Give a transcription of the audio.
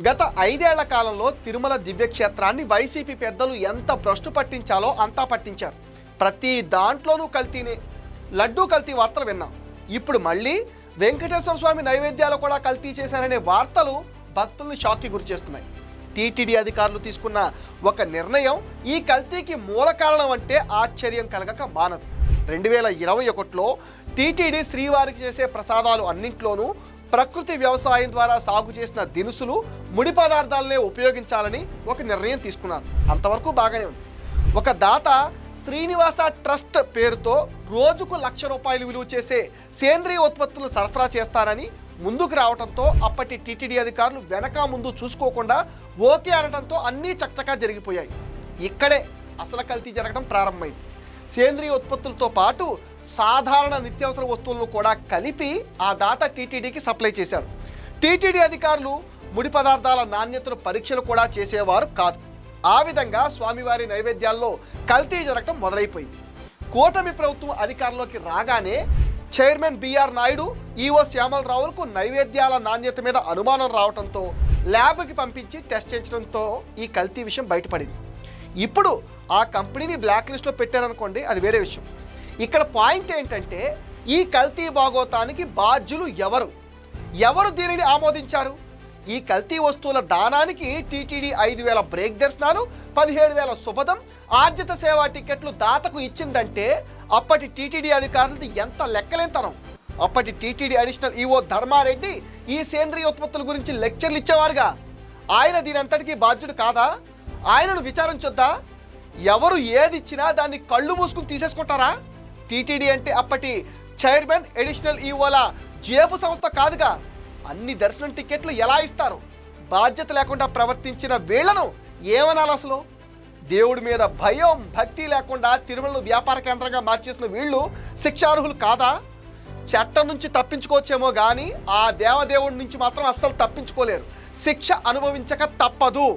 గత 5 ఏళ్ల కాలంలో తిరుమల దివ్యక్షేత్రాన్ని వైసీపీ పెద్దలు ఎంత భ్రష్టు పట్టించాలో అంతా పట్టించారు. ప్రతి దాంట్లోనూ కల్తీనే. లడ్డూ కల్తీ వార్తలు విన్నాం. ఇప్పుడు మళ్ళీ వెంకటేశ్వర స్వామి నైవేద్యాలు కూడా కల్తీ చేశారనే వార్తలు భక్తుల్ని షాక్కి గురిచేస్తున్నాయి. టీటీడీ అధికారులు తీసుకున్న ఒక నిర్ణయం ఈ కల్తీకి మూల కారణం అంటే ఆశ్చర్యం కలగక మానదు. 2021లో టీటీడీ శ్రీవారికి చేసే ప్రసాదాలు అన్నింట్లోనూ ప్రకృతి వ్యవసాయం ద్వారా సాగు చేసిన దినుసులు, ముడి పదార్థాలనే ఉపయోగించాలని ఒక నిర్ణయం తీసుకున్నారు. అంతవరకు బాగానే ఉంది. ఒక దాత శ్రీనివాస ట్రస్ట్ పేరుతో రోజుకు ₹1,00,000 విలువ చేసే సేంద్రియ ఉత్పత్తులు సరఫరా చేస్తారని ముందుకు రావడంతో అప్పటి టీటీడీ అధికారులు వెనక ముందు చూసుకోకుండా ఓకే అనడంతో అన్నీ చకచకా జరిగిపోయాయి. ఇక్కడే అసలు కల్తీ జరగడం ప్రారంభమైంది. సేంద్రియ ఉత్పత్తులతో పాటు సాధారణ నిత్యావసర వస్తువులను కూడా కలిపి ఆ దాత టీటీడీకి సప్లై చేశాడు. టీటీడీ అధికారులు ముడి పదార్థాల నాణ్యతను పరీక్షలు కూడా చేసేవారు కాదు. ఆ విధంగా స్వామివారి నైవేద్యాల్లో కల్తీ జరగడం మొదలైపోయింది. కూటమి ప్రభుత్వం అధికారంలోకి రాగానే చైర్మన్ బిఆర్ నాయుడు, ఈఓ శ్యామలరావులకు నైవేద్యాల నాణ్యత మీద అనుమానం రావడంతో ల్యాబ్కి పంపించి టెస్ట్ చేయించడంతో ఈ కల్తీ విషయం బయటపడింది. ఇప్పుడు ఆ కంపెనీని బ్లాక్ లిస్ట్లో పెట్టారనుకోండి, అది వేరే విషయం. ఇక్కడ పాయింట్ ఏంటంటే ఈ కల్తీ భాగోతానికి బాధ్యులు ఎవరు దీనిని ఆమోదించారు? ఈ కల్తీ వస్తువుల దానానికి టీటీడీ 5,000 బ్రేక్ దర్శనాలు, 17,000 శుభదం, ఆర్జిత సేవా టికెట్లు దాతకు ఇచ్చిందంటే అప్పటి టీటీడీ అధికారులది ఎంత లెక్కలేంతనం. అప్పటి టీటీడీ అడిషనల్ ఈఓ ధర్మారెడ్డి ఈ సేంద్రియ ఉత్పత్తుల గురించి లెక్చర్లు ఇచ్చేవారుగా. ఆయన దీనంతటికీ బాధ్యుడు కాదా? ఆయనను విచారించొద్దా? ఎవరు ఏది ఇచ్చినా దాన్ని కళ్ళు మూసుకుని తీసేసుకుంటారా? టీటీడీ అంటే అప్పటి చైర్మన్, అడిషనల్ ఈఓల జేబు సంస్థ కాదుగా. అన్ని దర్శనం టికెట్లు ఎలా ఇస్తారు? బాధ్యత లేకుండా ప్రవర్తించిన వీళ్లను ఏమనాలి అసలు? దేవుడి మీద భయం, భక్తి లేకుండా తిరుమలను వ్యాపార కేంద్రంగా మార్చేసిన వీళ్ళు శిక్షార్హులు కాదా? చట్టం నుంచి తప్పించుకోవచ్చేమో కానీ ఆ దేవదేవుడి నుంచి మాత్రం అస్సలు తప్పించుకోలేరు. శిక్ష అనుభవించక తప్పదు.